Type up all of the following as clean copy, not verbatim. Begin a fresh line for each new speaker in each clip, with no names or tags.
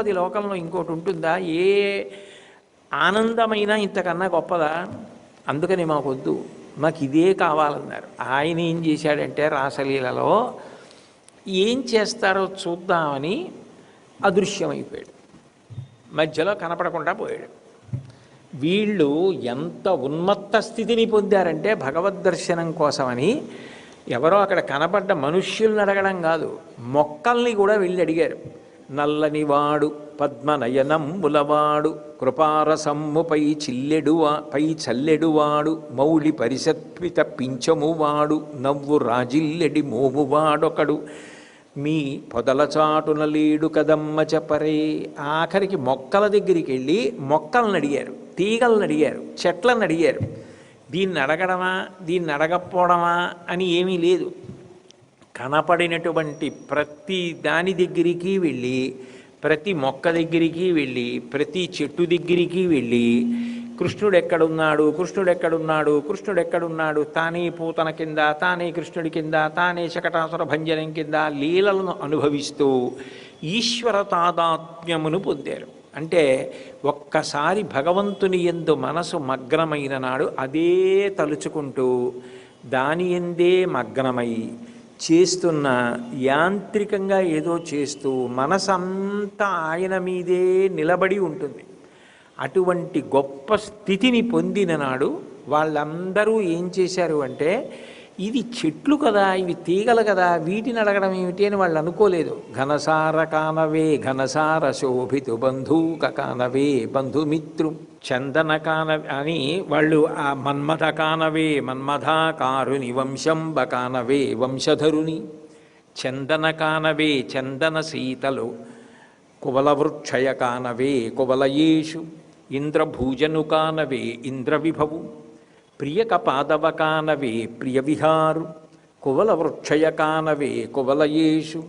అది లోకంలో ఇంకోటి ఉంటుందా? ఏ ఆనందమైనా ఇంతకన్నా గొప్పదా? అందుకని మాకొద్దు, మాకు ఇదే కావాలన్నారు. ఆయన ఏం చేశాడంటే రాసలీలలో ఏం చేస్తారో చూద్దామని అదృశ్యమైపోయాడు, మధ్యలో కనపడకుండా పోయాడు. వీళ్ళు ఎంత ఉన్మత్త స్థితిని పొందారంటే భగవద్ దర్శనం కోసమని ఎవరో అక్కడ కనపడ్డ మనుష్యుల్ని అడగడం కాదు, మొక్కల్ని కూడా వెళ్ళి అడిగారు. నల్లనివాడు పద్మనయనంబులవాడు కృపారసమ్ముపై చల్లెడువాడు మౌళి పరిసత్విత పింఛమువాడు నవ్వు రాజిల్లెడి మోమువాడొకడు మీ పొదల చాటున లేడు కదమ్మ చెప్పరే. ఆఖరికి మొక్కల దగ్గరికి వెళ్ళి మొక్కలను అడిగారు, తీగలను అడిగారు, చెట్లను అడిగారు. దీన్ని అడగడమా దీన్ని అడగకపోవడమా అని ఏమీ లేదు. కనపడినటువంటి ప్రతి దాని దగ్గరికి వెళ్ళి, ప్రతి మొక్క దగ్గరికి వెళ్ళి, ప్రతి చెట్టు దగ్గరికి వెళ్ళి కృష్ణుడు ఎక్కడున్నాడు, కృష్ణుడు ఎక్కడున్నాడు, కృష్ణుడు ఎక్కడున్నాడు, తానే పూతన కింద, తానే కృష్ణుడి కింద, తానే శకటాసుర భంజనం కింద లీలలను అనుభవిస్తూ ఈశ్వర తాదాత్మ్యమును పొందారు. అంటే ఒక్కసారి భగవంతుని యందు మనసు మగ్నమైన నాడు అదే తలుచుకుంటూ దాని యందే మగ్నమై చేస్తున్న యాంత్రికంగా ఏదో చేస్తూ మనసంతా ఆయన మీదే నిలబడి ఉంటుంది. అటువంటి గొప్ప స్థితిని పొందిన నాడు వాళ్ళందరూ ఏం చేశారు అంటే, ఇది చెట్లు కదా, ఇవి తీగలు కదా, వీటిని అడగడం ఏమిటి అని వాళ్ళు అనుకోలేదు. ఘనసార కానవే ఘనసార శోభితు బంధూక కానవే బంధుమిత్రు చందన కానవే అని వాళ్ళు ఆ మన్మథ కానవే మన్మథాకారుని వంశంబ కానవే వంశధరుని చందన కానవే చందన సీతలు కువలవృక్షయ కానవే కువలయేషు ఇంద్రభూజను కానవే ఇంద్రవిభవు ప్రియక పాదవ కానవే ప్రియ విహారు కువల వృక్షయ కానవే కువలయేషు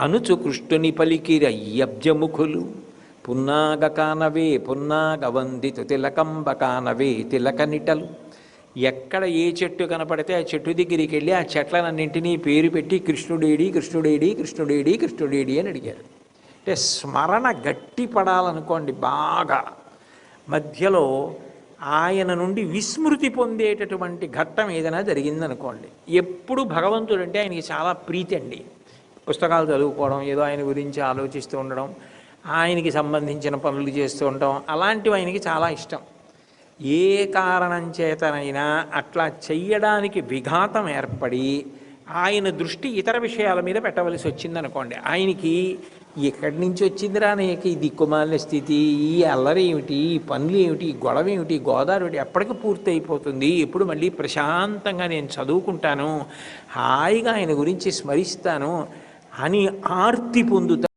అనుచు కృష్ణుని పలికిరయ్యబ్జముఖులు పున్నాగ కానవే పున్నాగ వందితు తిలకంబ కానవే తిలక నిటలు. ఎక్కడ ఏ చెట్టు కనపడితే ఆ చెట్టు దగ్గరికి వెళ్ళి ఆ చెట్లనన్నింటినీ పేరు పెట్టి కృష్ణుడేడి కృష్ణుడేడి కృష్ణుడేడి కృష్ణుడేడి అని అడిగారు. అంటే స్మరణ గట్టి పడాలనుకోండి, బాగా మధ్యలో ఆయన నుండి విస్మృతి పొందేటటువంటి ఘట్టం ఏదైనా జరిగిందనుకోండి. ఎప్పుడు భగవంతుడు అంటే ఆయనకి చాలా ప్రీతి అండి. పుస్తకాలు చదువుకోవడం, ఏదో ఆయన గురించి ఆలోచిస్తూ ఉండడం, ఆయనకి సంబంధించిన పనులు చేస్తూ ఉండడం, అలాంటివి ఆయనకి చాలా ఇష్టం. ఏ కారణం చేతనైనా అట్లా చెయ్యడానికి విఘాతం ఏర్పడి ఆయన దృష్టి ఇతర విషయాల మీద పెట్టవలసి వచ్చిందనుకోండి, ఆయనకి ఎక్కడి నుంచి వచ్చిందిరా నీకు ఈ దిక్కుమాలిన స్థితి, ఈ అల్లరి ఏమిటి, ఈ పనులు ఏమిటి, ఈ గొడవ ఏమిటి, గోదావరి ఏమిటి, ఎప్పటికి పూర్తి అయిపోతుంది, ఎప్పుడు మళ్ళీ ప్రశాంతంగా నేను చదువుకుంటాను, హాయిగా ఆయన గురించి స్మరిస్తాను అని ఆర్తి పొందుతాను.